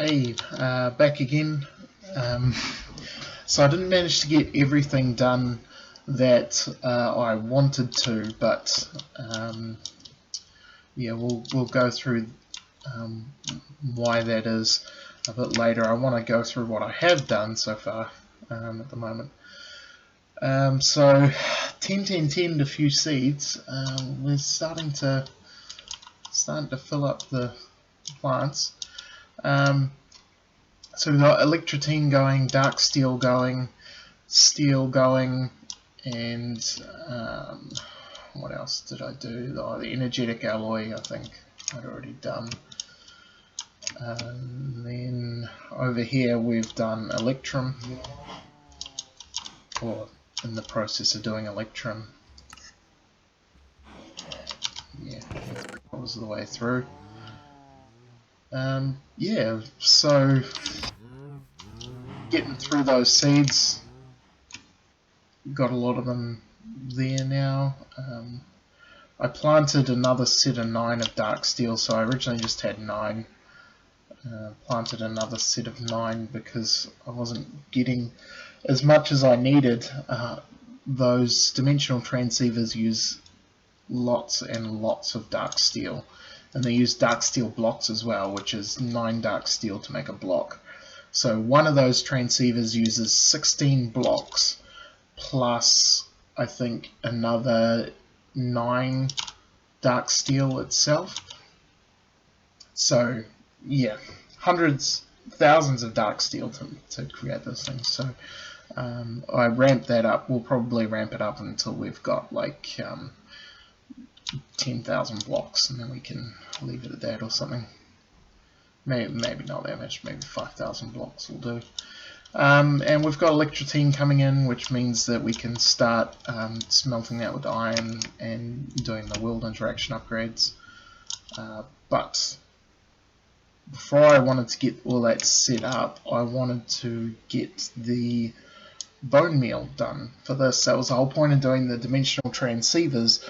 Hey, back again. So I didn't manage to get everything done that I wanted to, but yeah, we'll go through why that is a bit later. I want to go through what I have done so far at the moment. So 10, 10, 10 to few seeds. We're starting to fill up the plants. So we've got electrotine going, dark steel going, steel going, and what else did I do? Oh, the energetic alloy, I think I'd already done. And then over here we've done electrum, or in the process of doing electrum. Yeah, that was the way through. Yeah, so getting through those seeds, got a lot of them there now. I planted another set of 9 of dark steel, so I originally just had 9. Planted another set of 9 because I wasn't getting as much as I needed. Those dimensional transceivers use lots and lots of dark steel, and they use dark steel blocks as well, which is 9 dark steel to make a block. So one of those transceivers uses 16 blocks plus I think another 9 dark steel itself. So yeah, hundreds, thousands of dark steel to create those things. So I ramped that up. We'll probably ramp it up until we've got like 10,000 blocks, and then we can leave it at that or something. Maybe not that much, maybe 5,000 blocks will do. And we've got electrotine coming in, which means that we can start smelting that with iron and doing the world interaction upgrades. But before I wanted to get all that set up, I wanted to get the bone meal done for this. That was the whole point of doing the dimensional transceivers,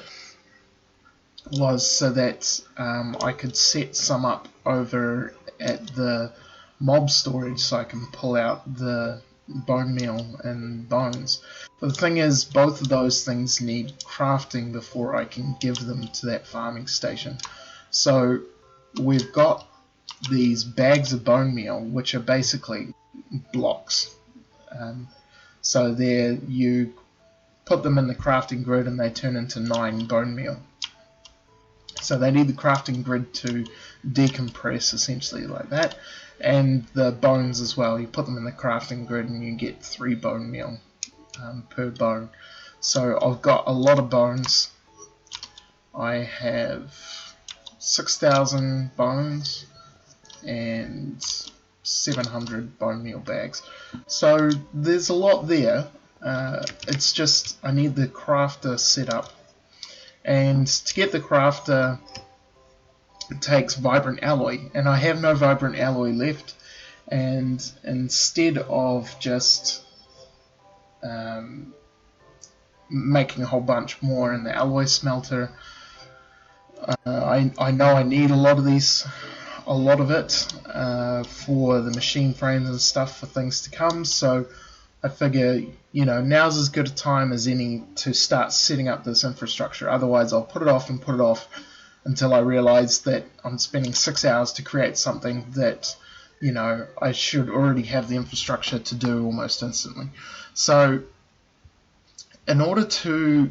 was so that I could set some up over at the mob storage so I can pull out the bone meal and bones. But the thing is, both of those things need crafting before I can give them to that farming station. So we've got these bags of bone meal, which are basically blocks. So there, you put them in the crafting grid and they turn into 9 bone meal. So they need the crafting grid to decompress, essentially, like that. And the bones as well, you put them in the crafting grid and you get 3 bone meal per bone. So I've got a lot of bones. I have 6,000 bones and 700 bone meal bags. So there's a lot there. It's just I need the crafter set up. And to get the crafter, it takes vibrant alloy, and I have no vibrant alloy left. And instead of just making a whole bunch more in the alloy smelter, I know I need a lot of it for the machine frames and stuff for things to come. So I figure, now's as good a time as any to start setting up this infrastructure. Otherwise, I'll put it off and put it off until I realize that I'm spending 6 hours to create something that, I should already have the infrastructure to do almost instantly. So in order to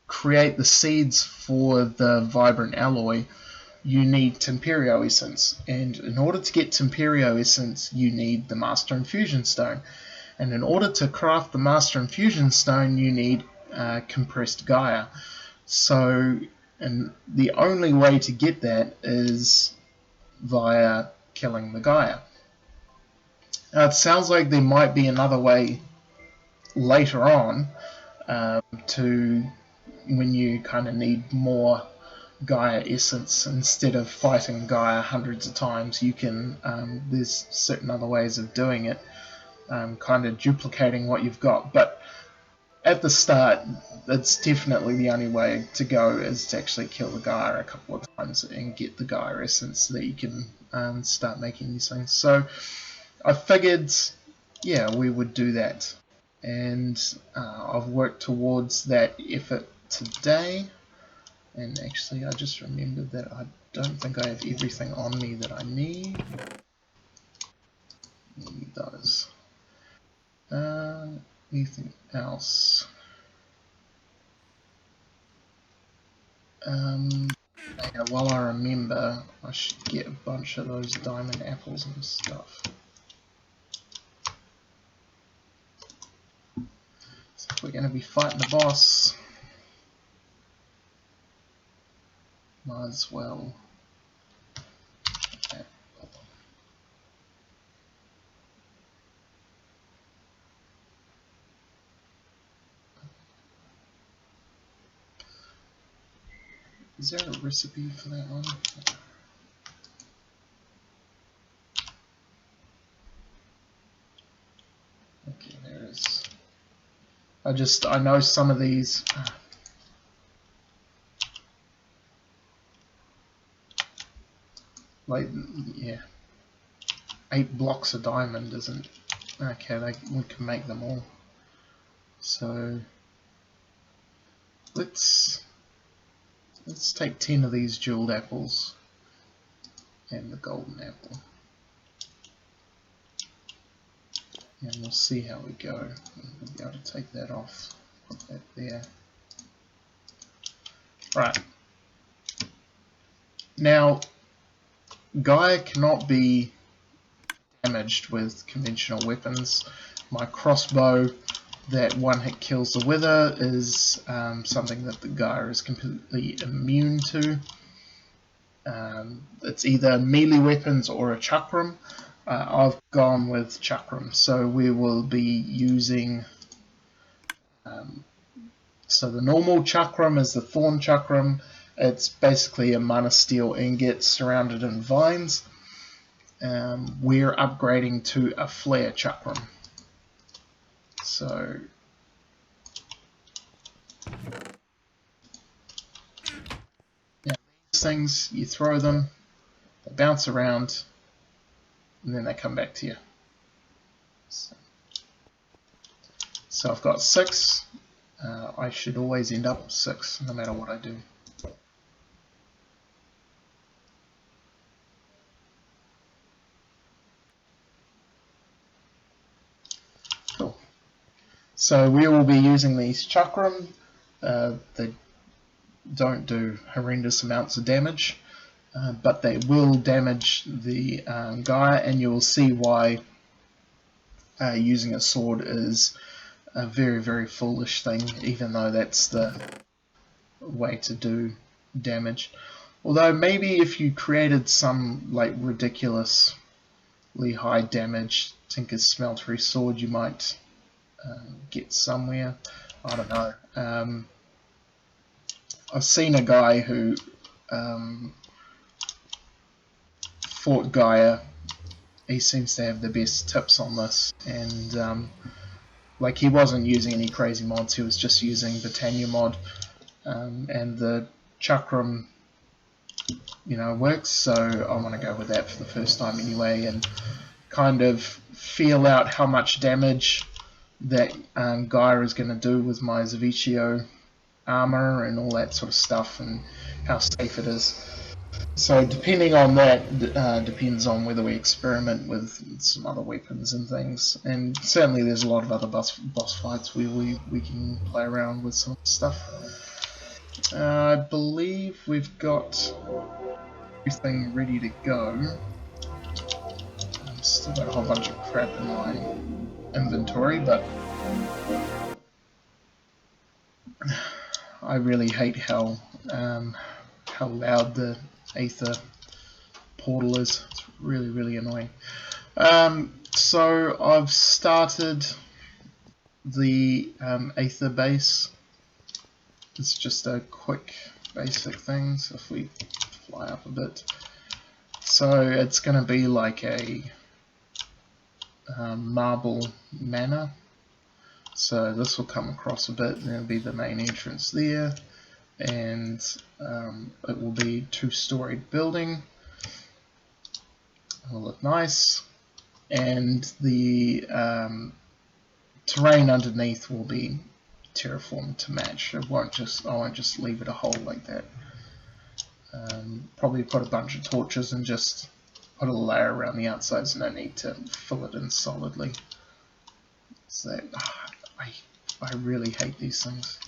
create the seeds for the vibrant alloy, you need Temperio Essence, and in order to get Temperio Essence you need the Master Infusion Stone, and in order to craft the Master Infusion Stone you need compressed Gaia. So, and the only way to get that is via killing the Gaia. Now it sounds like there might be another way later on to when you kind of need more Gaia essence. Instead of fighting Gaia hundreds of times, you can there's certain other ways of doing it, kind of duplicating what you've got. But at the start, that's definitely the only way to go, is to actually kill the Gaia a couple of times and get the Gaia essence so that you can start making these things. So I figured, yeah, we would do that, and I've worked towards that effort today. And actually, I just remembered that I don't think I have everything on me that I need. Need those. Anything else? Yeah, while I remember, I should get a bunch of those diamond apples and stuff. So if we're going to be fighting the boss, might as well. Is there a recipe for that one? Okay, there is. I know some of these. Like, yeah. 8 blocks of diamond isn't. Okay, we can make them all. So let's take 10 of these jeweled apples and the golden apple, and we'll see how we go. We'll be able to take that off, put that there. Right, now Gaia cannot be damaged with conventional weapons. My crossbow that one hit kills the wither is something that the Gaia is completely immune to. It's either melee weapons or a chakram. I've gone with chakram, so we will be using so the normal chakram is the thorn chakram. It's basically a mana steel ingot surrounded in vines. We're upgrading to a flare chakram. So yeah, these things, you throw them, they bounce around, and then they come back to you. So I've got 6. I should always end up with 6 no matter what I do. Cool. So we will be using these chakram. They don't do horrendous amounts of damage, but they will damage the Gaia, and you will see why using a sword is a very, very foolish thing, even though that's the way to do damage. Although maybe if you created some like ridiculously high damage Tinker's Smeltery sword, you might get somewhere. I don't know. I've seen a guy who fought Gaia. He seems to have the best tips on this, and like he wasn't using any crazy mods, he was just using Britannia mod, and the chakram, works. So I want to go with that for the first time anyway, and kind of feel out how much damage that Gaia is going to do with my Zavicchio armor and all that sort of stuff, and how safe it is. So depending on that, depends on whether we experiment with some other weapons and things. And certainly there's a lot of other boss fights where we can play around with some stuff. I believe we've got everything ready to go. I've still got a whole bunch of crap in my inventory, but I really hate how loud the Aether portal is. It's really, really annoying. So I've started the Aether base. It's just a quick basic thing. So if we fly up a bit, so it's going to be like a marble manor. So this will come across a bit, and there'll be the main entrance there, and it will be 2-storied building. It'll look nice, and the terrain underneath will be terraformed to match. I won't just leave it a hole like that. Probably put a bunch of torches and just put a layer around the outside, so no need to fill it in solidly. So I really hate these things.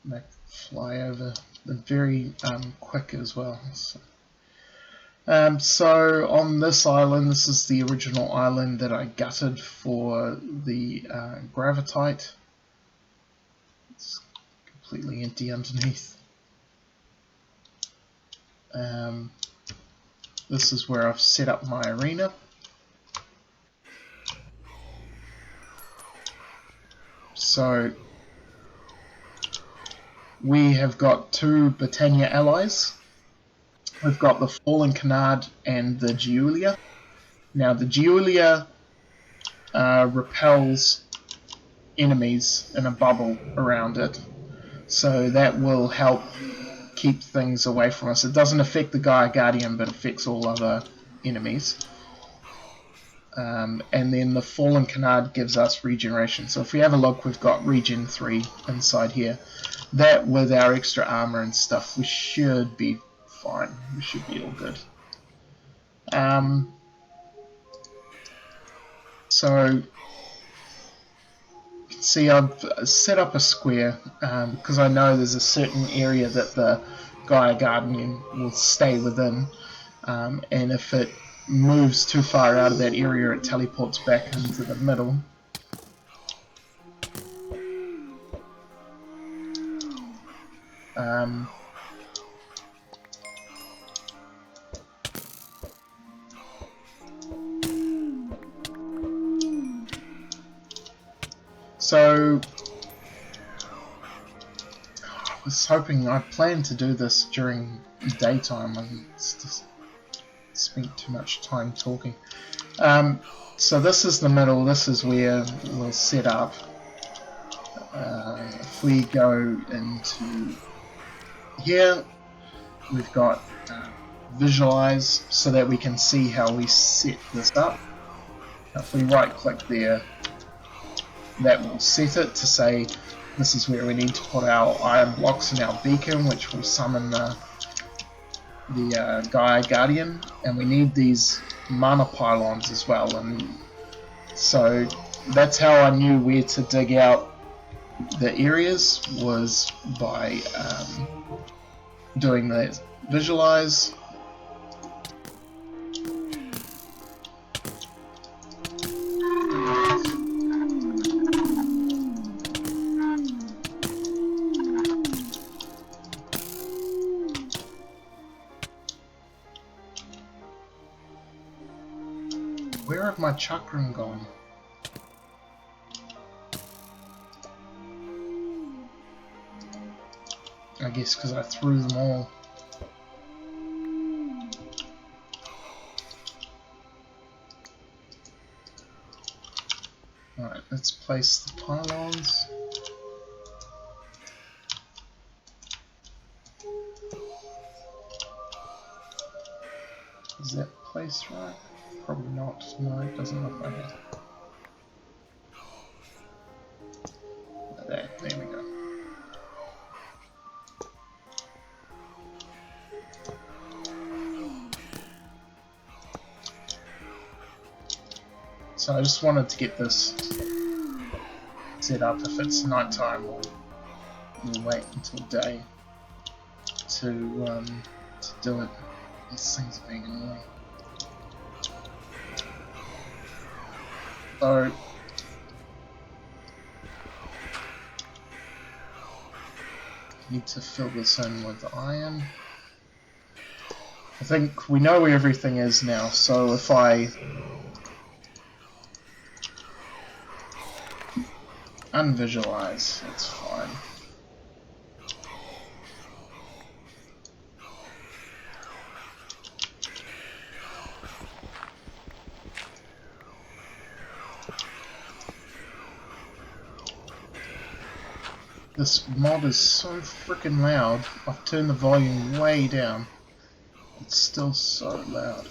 They fly over. They're very quick as well. So on this island, this is the original island that I gutted for the gravitite. It's completely empty underneath. This is where I've set up my arena. So we have got 2 Britannia allies. We've got the Fallen Canard and the Giulia. Now the Giulia repels enemies in a bubble around it, so that will help keep things away from us. It doesn't affect the Gaia Guardian, but affects all other enemies. And then the Fallen Canard gives us regeneration. So if we have a look, we've got regen 3 inside here. That, with our extra armor and stuff, we should be fine. We should be all good. So you can see I've set up a square because I know there's a certain area that the Gaia Guardian will stay within, and if it moves too far out of that area, it teleports back into the middle. So I was hoping, I planned to do this during daytime and just spent too much time talking. So this is the middle, this is where we'll set up. If we go into here, we've got visualize, so that we can see how we set this up. If we right click there, that will set it to say this is where we need to put our iron blocks and our beacon, which will summon the Gaia Guardian, and we need these mana pylons as well. And so that's how I knew where to dig out the areas, was by doing the visualize. Where have my chakram gone? I guess because I threw them all. Alright, let's place the pylons. Is that placed right? Probably not. No, it doesn't look like it. There we go. So I just wanted to get this set up. If it's nighttime, we'll wait until day to do it. These things are being annoying. So need to fill this in with iron. I think we know where everything is now, so if I unvisualize, it's fine. This mod is so freaking loud. I've turned the volume way down. It's still so loud.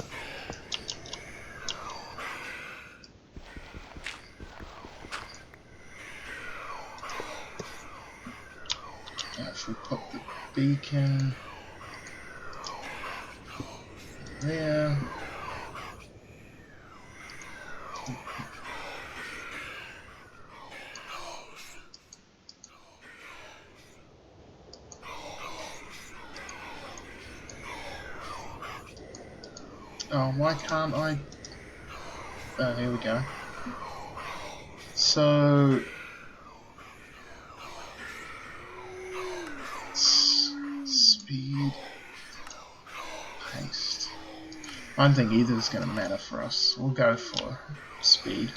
Now if we put the beacon there. Oh, why can't I? Oh, here we go. So speed, paste. I don't think either is going to matter for us. We'll go for speed.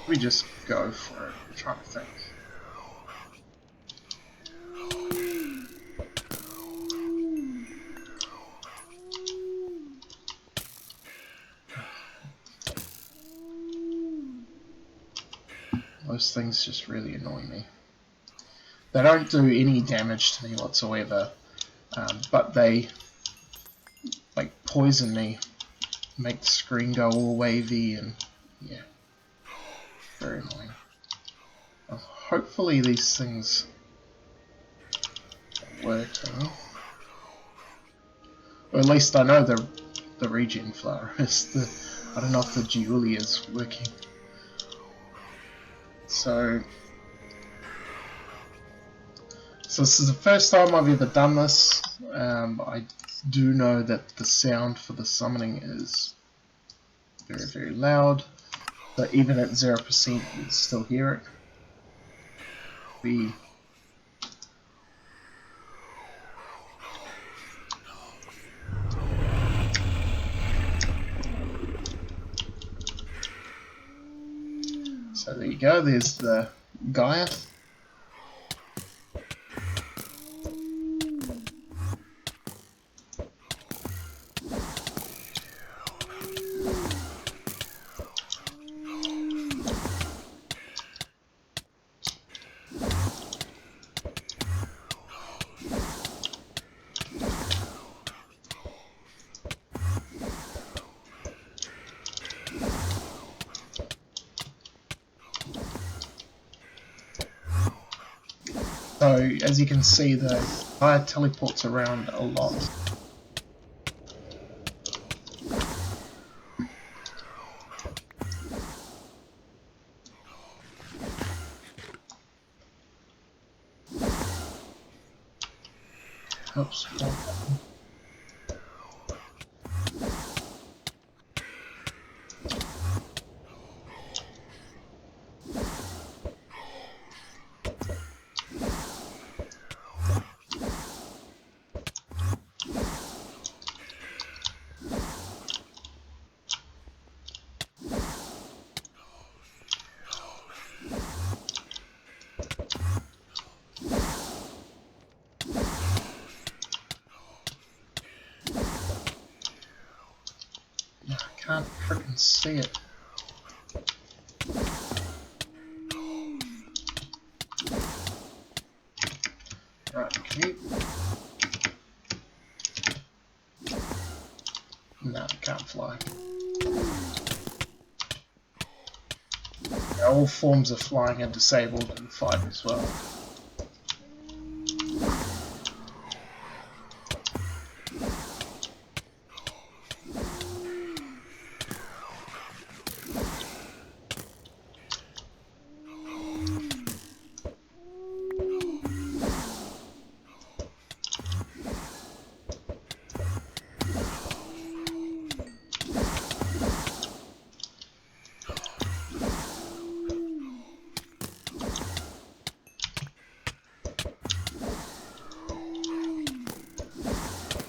We just go for it. I'm trying to think. Those things just really annoy me. They don't do any damage to me whatsoever, but they like poison me, make the screen go all wavy, and yeah, very annoying. Hopefully these things are working, or at least I know the regen flower is the. I don't know if the Julie is working. So this is the first time I've ever done this. I do know that the sound for the summoning is very, very loud. So even at 0% you can still hear it. So there you go, there's the Gaia. So as you can see, the Gaia teleports around a lot. Oops. Can't frickin' see it. Right, keep. No, it can't fly. All forms of flying are disabled in 5 as well.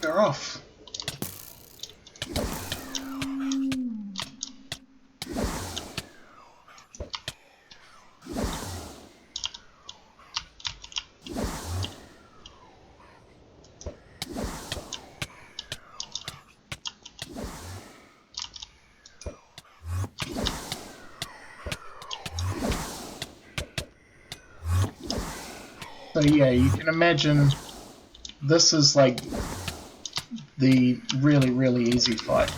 They're off. So yeah, you can imagine this is like the really, really easy fight.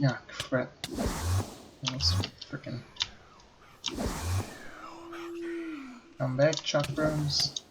Ah, crap. That's freaking. Come back, chakrams.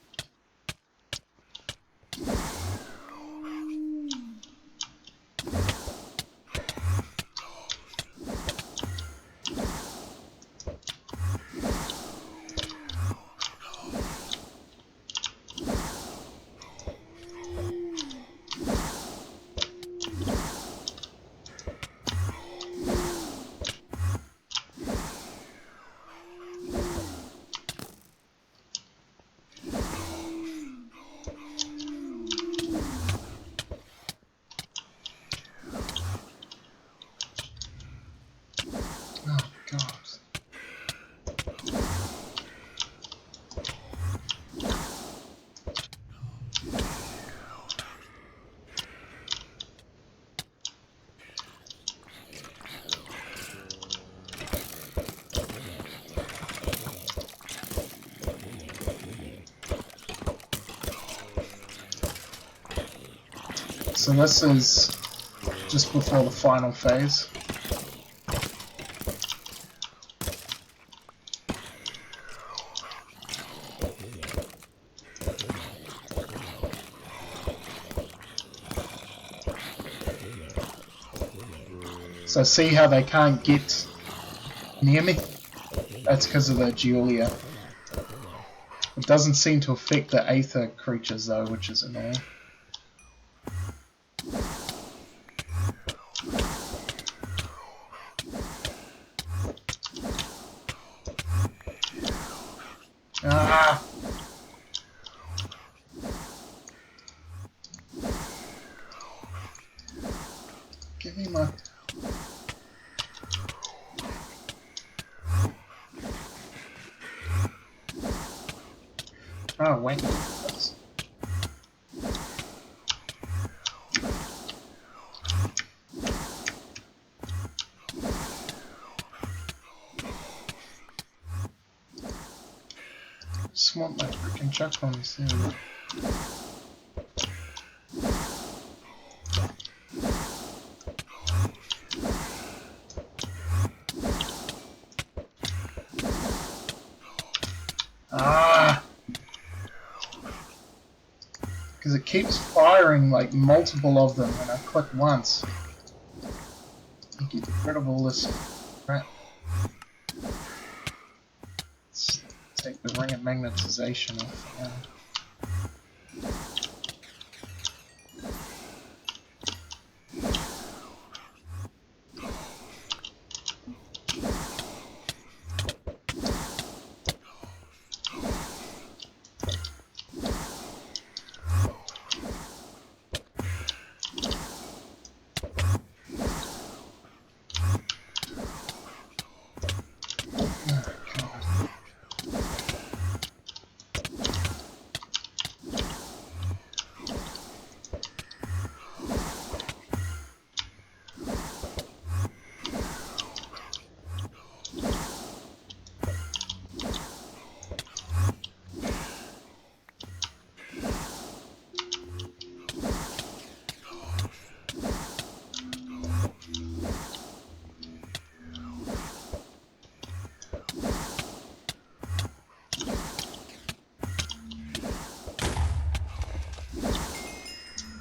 Oh, God. So this is just before the final phase. So see how they can't get near me? That's because of the Giulia. It doesn't seem to affect the Aether creatures though, which is annoying. Ah! Give me my... Oh, wait. Just want my freaking chakrams there. Ah! Because it keeps firing like multiple of them when I click once. You get rid of all this crap. Let's take the ring of magnetization off now.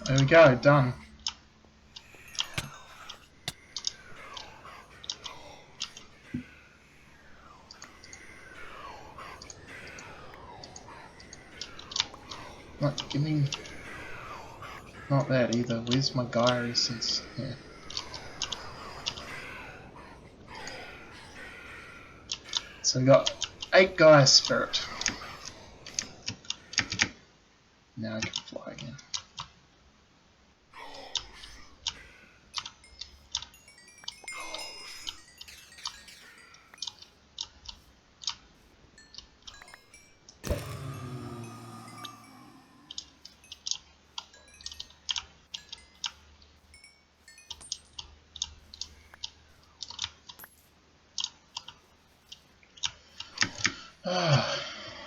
There we go, done. Like, give me... Not that either. Where's my Gaia essence? Yeah. So we got 8 Gaia Spirit. Now I can fly again.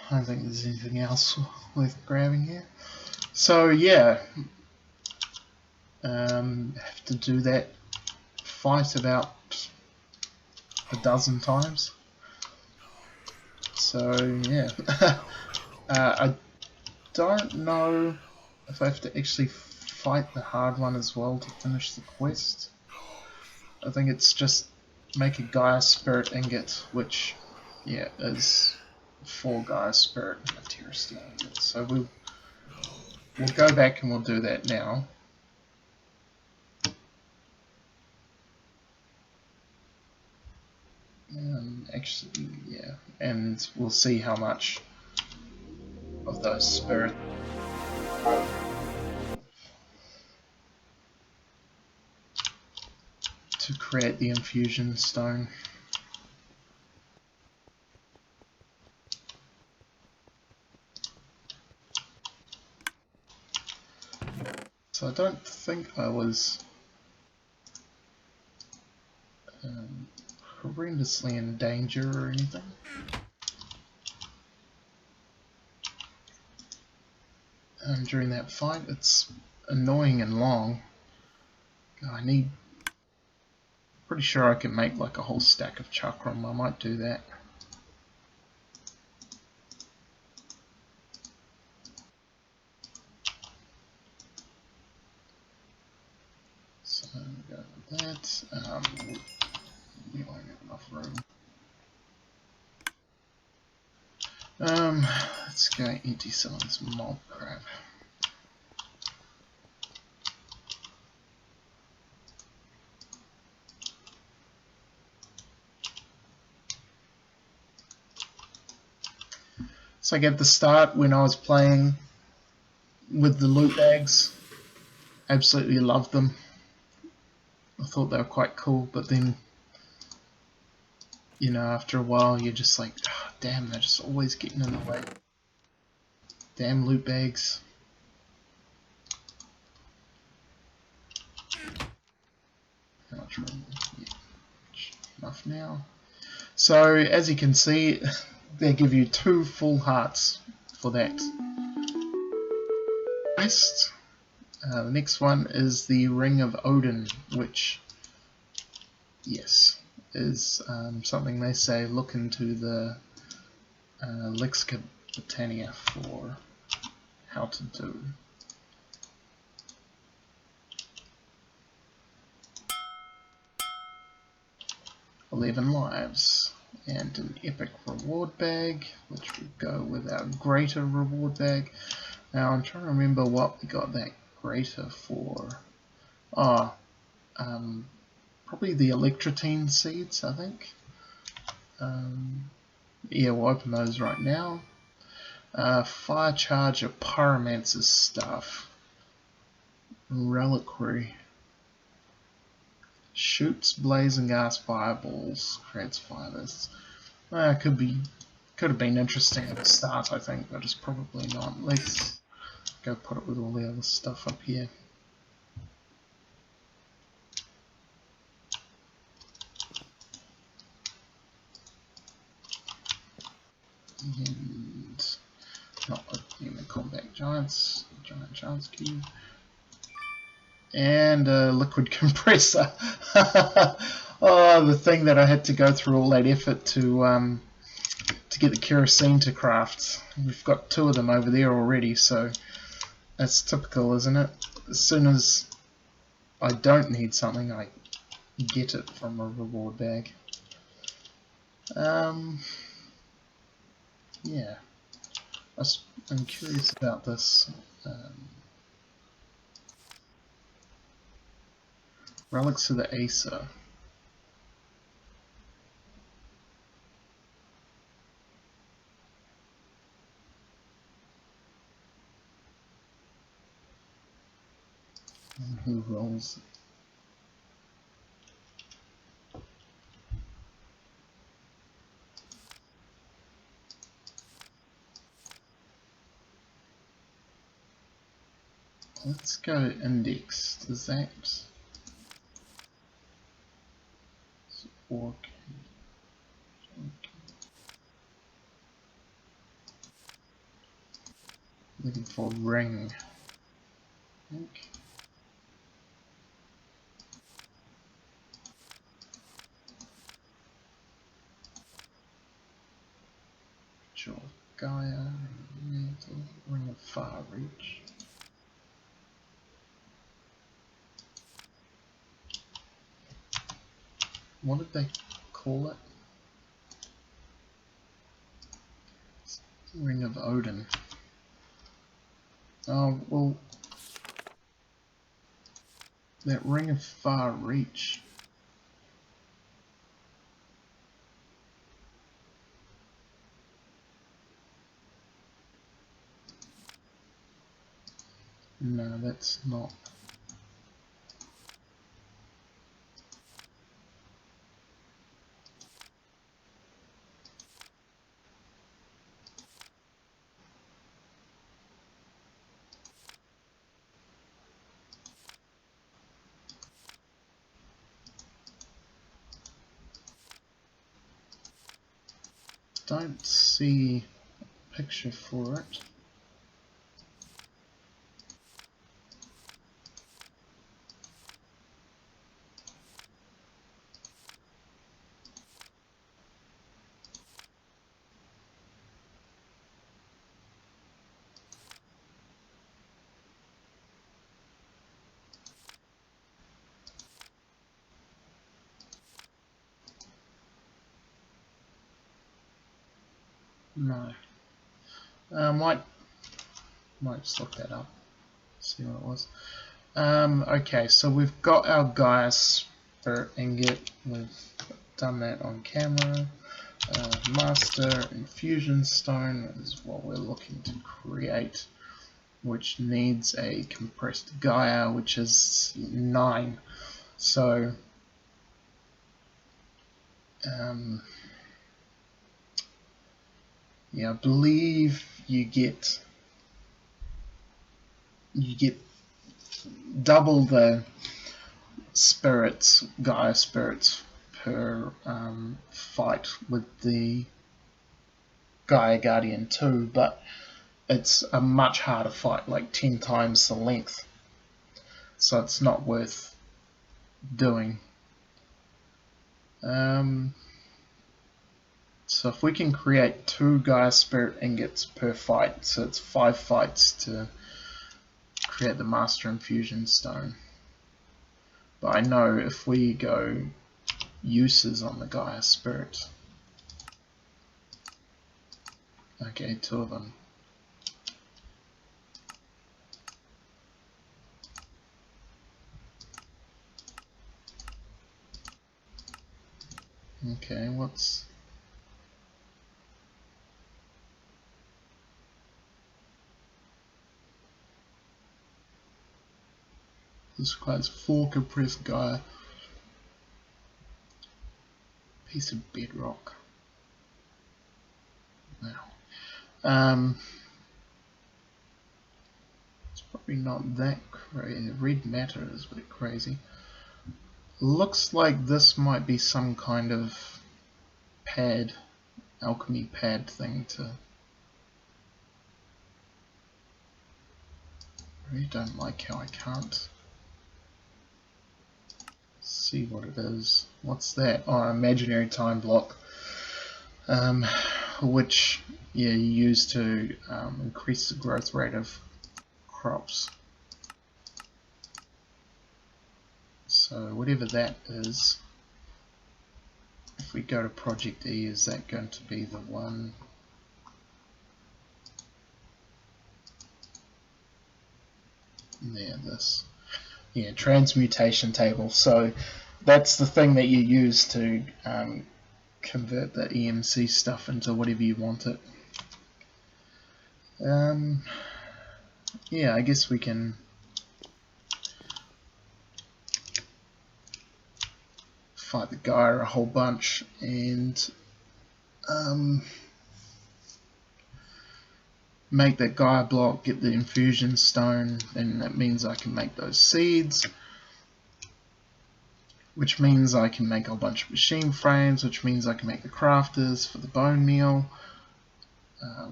I don't think there's anything else worth grabbing here. So yeah, have to do that fight about a dozen times. So yeah, I don't know if I have to actually fight the hard one as well to finish the quest. I think it's just make a Gaia Spirit ingot, which yeah is 4 Gaia Spirit material steel ingots. So we'll go back and we'll do that now. Actually, yeah, and we'll see how much of those spirits to create the infusion stone. So I don't think I was horrendously in danger or anything. During that fight, it's annoying and long. Pretty sure I can make like a whole stack of chakram. I might do that. So go with that. We won't have enough room. Let's go empty some of this mob crap. So like at the start when I was playing with the loot bags, absolutely loved them. I thought they were quite cool, but then, you know, after a while you're just like, oh, damn, they're just always getting in the way. Damn loot bags. How much room? Yeah, enough now. So as you can see, they give you 2 full hearts for that quest. The next one is the Ring of Odin, which, yes, is something they say look into the Lexica Britannia for how to do. "11 lives and an epic reward bag," which would go with our greater reward bag. Now I'm trying to remember what we got that greater for. Oh, probably the electrotine seeds, I think. Yeah, we'll open those right now. Fire charger, pyromancer's staff, reliquary, shoots blazing gas fireballs, creates fires. Could have been interesting at the start, I think, but it's probably not. Let's go put it with all the other stuff up here. And not opening the combat giant chance cube. And a liquid compressor. Oh, the thing that I had to go through all that effort to get the kerosene to craft. We've got 2 of them over there already, so that's typical, isn't it? As soon as I don't need something, I get it from a reward bag. Yeah. I'm curious about this relics of the Acer. Who rolls? Let's go index. Does that work? Looking for ring. Okay. Sure. Gaia, ring of far reach. What did they call it? Ring of Odin. Oh, well, that ring of far reach. No, that's not. Don't see a picture for it. No. Might just look that up. See what it was. Okay, so we've got our Gaia Spirit ingot. We've done that on camera. Master Infusion Stone is what we're looking to create, which needs a compressed Gaia, which is 9. So yeah, I believe you get double the spirits, Gaia spirits per fight with the Gaia Guardian 2, but it's a much harder fight, like 10 times the length, so it's not worth doing. So if we can create 2 Gaia Spirit ingots per fight, so it's 5 fights to create the Master Infusion Stone. But I know if we go uses on the Gaia Spirit, okay, 2 of them. Okay, what's this? Requires 4 compressed Gaia. Piece of bedrock. Wow. It's probably not that crazy. Red matter is a bit crazy. Looks like this might be some kind of pad, alchemy pad thing to. I really don't like how I can't see what it is. What's that? Oh, imaginary time block. Which you use to increase the growth rate of crops. So whatever that is, if we go to Project E, is that going to be the one? there, this. Yeah, transmutation table. So that's the thing that you use to convert the EMC stuff into whatever you want it. Yeah, I guess we can fight the Gaia a whole bunch and make that Gaia block, get the infusion stone, and that means I can make those seeds, which means I can make a whole bunch of machine frames, which means I can make the crafters for the bone meal.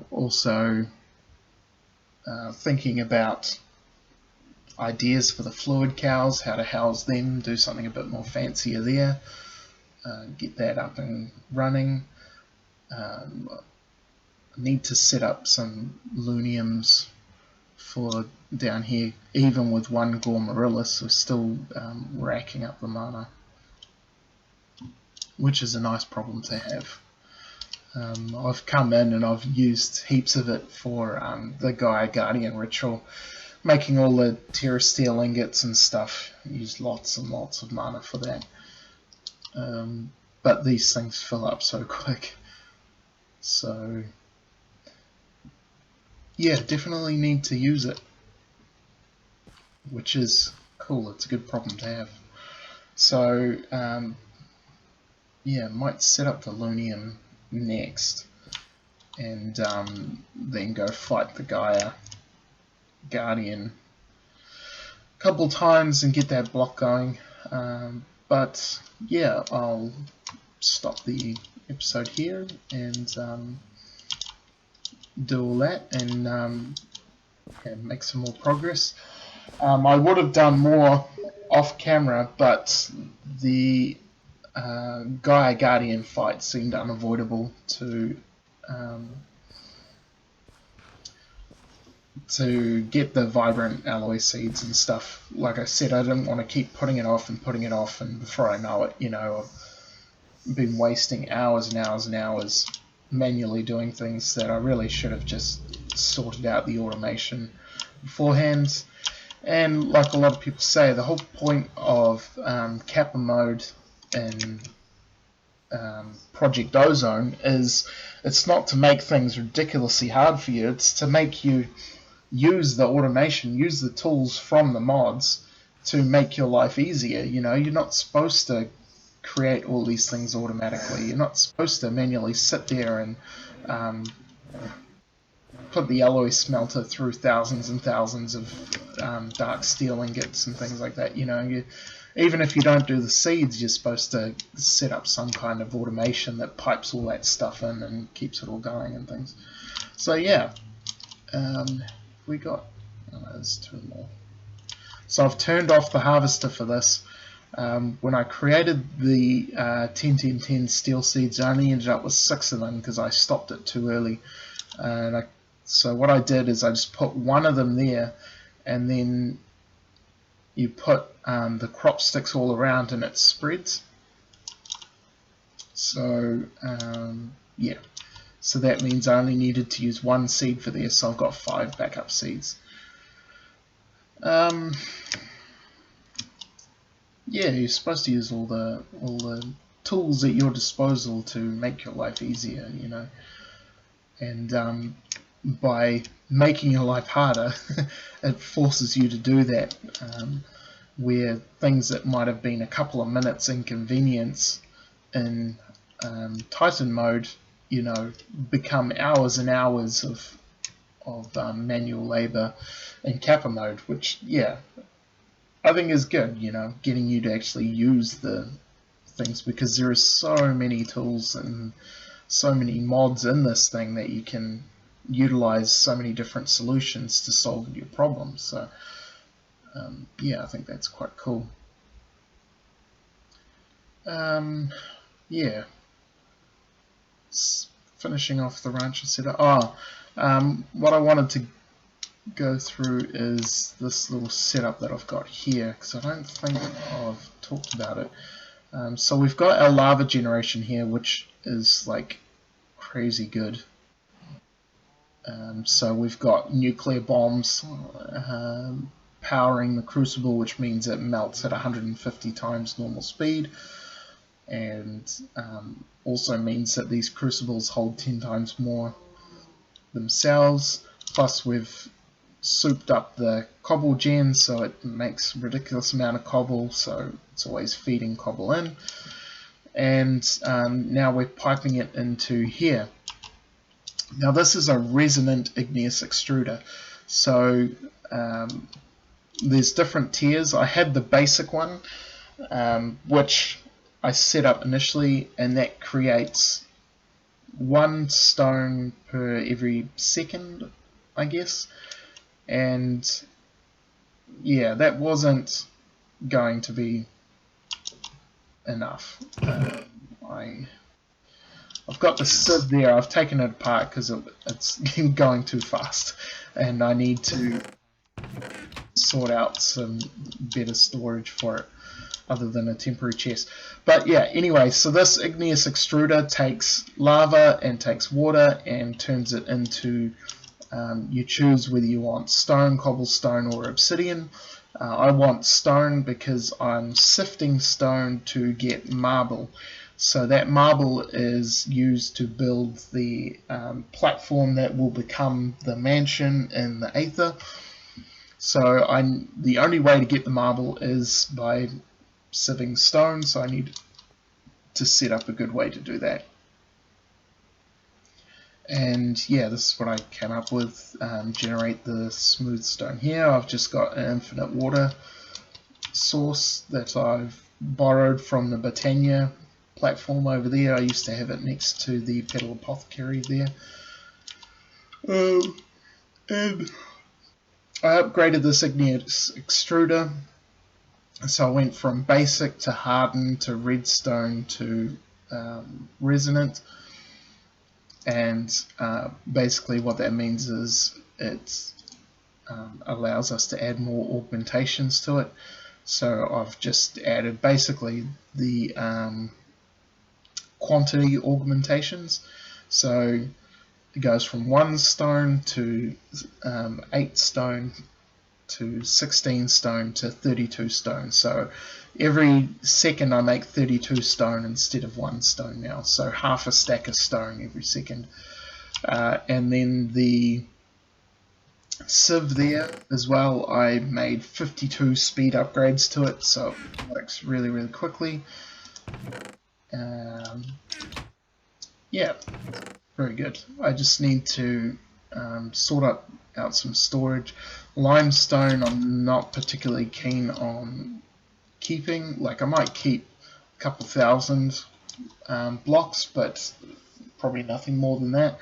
Also thinking about ideas for the fluid cows, how to house them, do something a bit more fancier there, get that up and running. Need to set up some luniums for down here. Even with one Gormorillus, we're still racking up the mana, which is a nice problem to have. I've come in and I've used heaps of it for the Gaia Guardian ritual, making all the Terra Steel ingots and stuff. Used lots and lots of mana for that. But these things fill up so quick. So yeah, definitely need to use it, which is cool. It's a good problem to have. So yeah, might set up the Lunium next, and then go fight the Gaia Guardian a couple times and get that block going. But yeah, I'll stop the episode here and do all that and make some more progress. I would have done more off camera, but the Gaia Guardian fight seemed unavoidable to get the vibrant alloy seeds and stuff. Like I said, I didn't want to keep putting it off, and before I know it, you know, I've been wasting hours and hours and hours manually doing things that I really should have just sorted out the automation beforehand. And like a lot of people say, the whole point of Kappa mode and Project Ozone is it's not to make things ridiculously hard for you, it's to make you use the automation, use the tools from the mods to make your life easier. You know, you're not supposed to create all these things automatically. You're not supposed to manually sit there and put the alloy smelter through thousands and thousands of dark steel ingots and things like that. You know, even if you don't do the seeds, you're supposed to set up some kind of automation that pipes all that stuff in and keeps it all going and things. So yeah, we got, there's two more. So I've turned off the harvester for this. When I created the 10-10-10 steel seeds, I only ended up with 6 of them because I stopped it too early. So what I did is I just put one of them there, and then you put the crop sticks all around and it spreads. So yeah, so that means I only needed to use 1 seed for this, so I've got 5 backup seeds. Yeah, you're supposed to use all the tools at your disposal to make your life easier, you know. And by making your life harder, it forces you to do that. Where things that might have been a couple of minutes inconvenience in Titan mode, you know, become hours and hours of manual labor in Kappa mode, which, yeah, I think is good, you know, getting you to actually use the things, because there are so many tools and so many mods in this thing that you can utilize so many different solutions to solve your problems. So yeah, I think that's quite cool. Yeah, finishing off the rancher setup. What I wanted to go through is this little setup that I've got here, because I don't think I've talked about it. So we've got our lava generation here, which is like crazy good. So we've got nuclear bombs, powering the crucible, which means it melts at 150 times normal speed, and also means that these crucibles hold 10 times more themselves. Plus we've souped up the cobble gen, so it makes a ridiculous amount of cobble, so it's always feeding cobble in. And now we're piping it into here. Now this is a resonant igneous extruder, so there's different tiers. I had the basic one, which I set up initially, and that creates 1 stone per every second, I guess. And yeah, that wasn't going to be enough. I've got the sieve there. I've taken it apart because it's going too fast, and I need to sort out some better storage for it other than a temporary chest. But yeah, anyway, so this igneous extruder takes lava and takes water and turns it into, you choose whether you want stone, cobblestone or obsidian. I want stone because I'm sifting stone to get marble. So that marble is used to build the platform that will become the mansion in the Aether. So the only way to get the marble is by sieving stone, so I need to set up a good way to do that. And yeah, this is what I came up with. Generate the smooth stone here. I've just got an infinite water source that I've borrowed from the Britannia platform over there. I used to have it next to the Petal Apothecary there. And I upgraded this igneous extruder. So I went from basic to hardened to redstone to resonant. And basically what that means is it allows us to add more augmentations to it. So I've just added basically the quantity augmentations. So it goes from 1 stone to 8 stone to 16 stone to 32 stone. So every second I make 32 stone instead of 1 stone now. So half a stack of stone every second. And then the sieve there as well, I made 52 speed upgrades to it, so it works really, really quickly. Yeah, very good. I just need to sort out some storage. Limestone I'm not particularly keen on keeping. Like, I might keep a couple thousand blocks, but probably nothing more than that.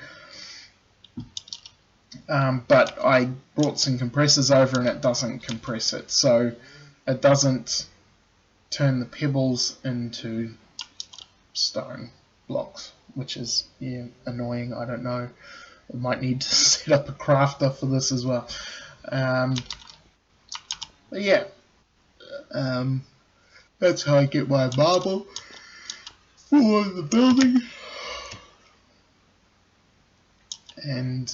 But I brought some compressors over and it doesn't compress it, so it doesn't turn the pebbles into stone blocks, which is annoying. I don't know, I might need to set up a crafter for this as well. But yeah, that's how I get my marble for the building. And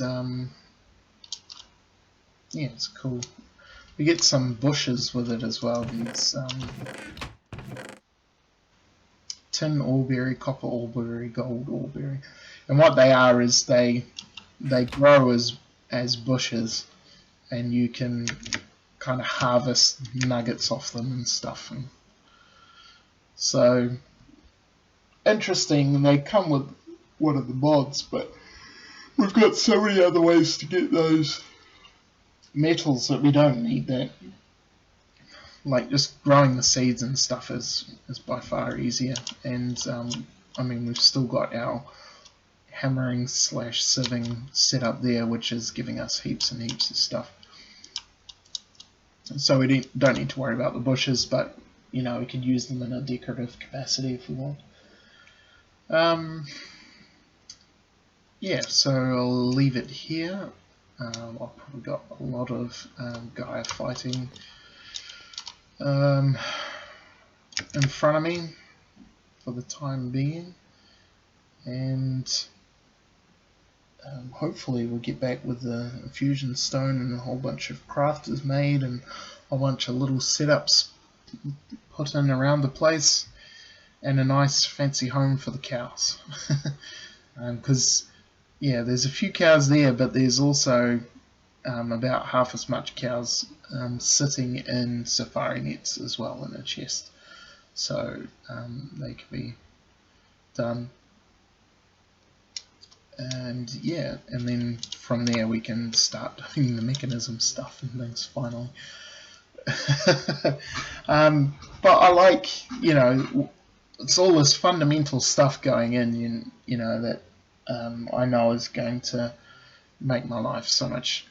yeah, it's cool. We get some bushes with it as well. These tin allberry, copper allberry, gold allberry, and what they are is they grow as bushes, and you can kind of harvest nuggets off them and stuff. And so interesting, and they come with one of the mods, but we've got so many other ways to get those metals that we don't need that. Like, just growing the seeds and stuff is by far easier. And I mean, we've still got our hammering / sieving set up there, which is giving us heaps and heaps of stuff. So we don't need to worry about the bushes, but you know, we could use them in a decorative capacity if we want. Yeah, so I'll leave it here. I've probably got a lot of Gaia fighting in front of me for the time being, and hopefully we'll get back with the fusion stone and a whole bunch of crafters made, and a bunch of little setups put in around the place, and a nice fancy home for the cows. Because yeah, there's a few cows there, but there's also about half as much cows sitting in safari nets as well in a chest, so they can be done. And yeah, and then from there we can start doing the mechanism stuff and things finally. But I like, you know, it's all this fundamental stuff going in, you know, that I know is going to make my life so much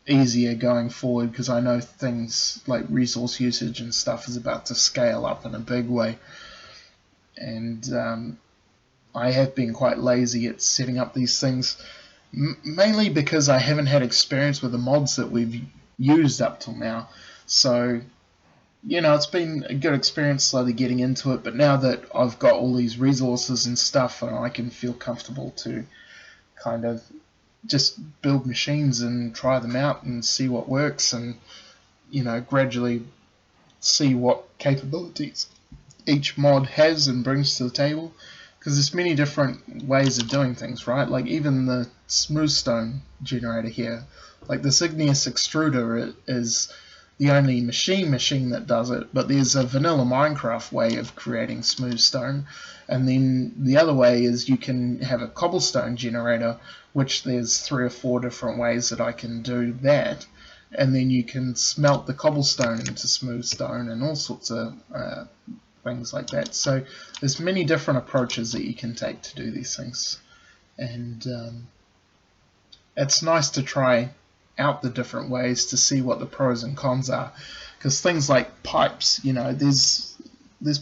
easier going forward, because I know things like resource usage and stuff is about to scale up in a big way, and I have been quite lazy at setting up these things, mainly because I haven't had experience with the mods that we've used up till now. So, you know, it's been a good experience slowly getting into it, but now that I've got all these resources and stuff, I can feel comfortable to kind of just build machines and try them out and see what works, and, you know, gradually see what capabilities each mod has and brings to the table. Because there's many different ways of doing things, right? Like even the smooth stone generator here, like this igneous extruder is the only machine that does it, but there's a vanilla Minecraft way of creating smooth stone, and then the other way is you can have a cobblestone generator, which there's 3 or 4 different ways that I can do that, and then you can smelt the cobblestone into smooth stone and all sorts of things like that. So there's many different approaches that you can take to do these things, and it's nice to try out the different ways to see what the pros and cons are, because things like pipes, you know, there's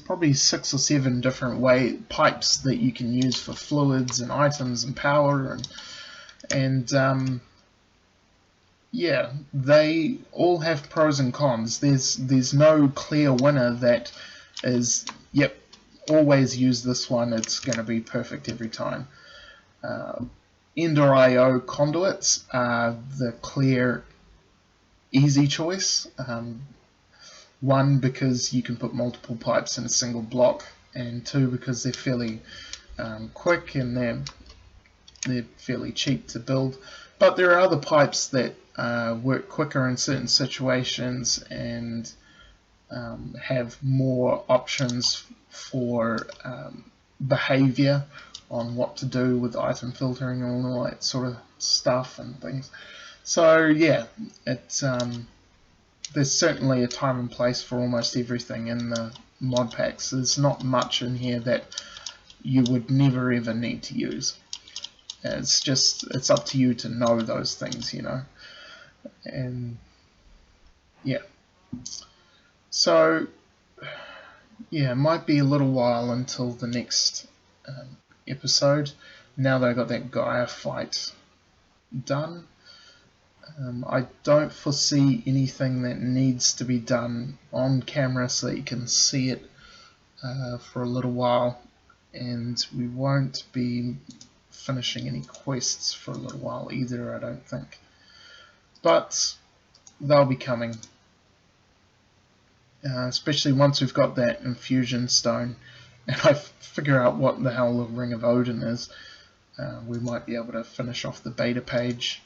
probably 6 or 7 different pipes that you can use for fluids and items and power, and yeah, they all have pros and cons. There's no clear winner that is, yep, always use this one, it's going to be perfect every time. Ender IO conduits are the clear, easy choice. One, because you can put multiple pipes in a single block, and 2, because they're fairly quick and they're fairly cheap to build. But there are other pipes that work quicker in certain situations and have more options for behavior on what to do with item filtering and all that sort of stuff and things. So yeah, it's there's certainly a time and place for almost everything in the mod packs. There's not much in here that you would never ever need to use. It's up to you to know those things, you know. And yeah, so yeah, it might be a little while until the next episode, now that I got that Gaia fight done. I don't foresee anything that needs to be done on camera so that you can see it for a little while, and we won't be finishing any quests for a little while either, I don't think, but they'll be coming, especially once we've got that infusion stone and I figure out what the hell the Ring of Odin is. We might be able to finish off the beta page.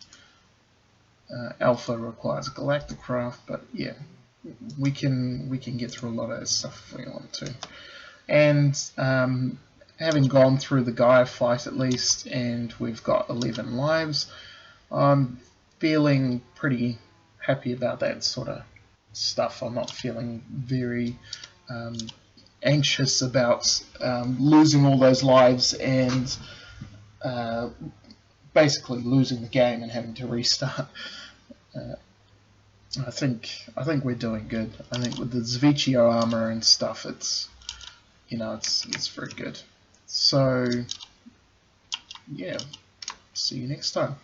Alpha requires Galactic Craft, but yeah, we can get through a lot of that stuff if we want to. And having gone through the Gaia fight at least, and we've got 11 lives, I'm feeling pretty happy about that sort of stuff. I'm not feeling very anxious about losing all those lives and basically losing the game and having to restart. I think we're doing good. I think with the Zvicchio armor and stuff, it's very good. So yeah, see you next time.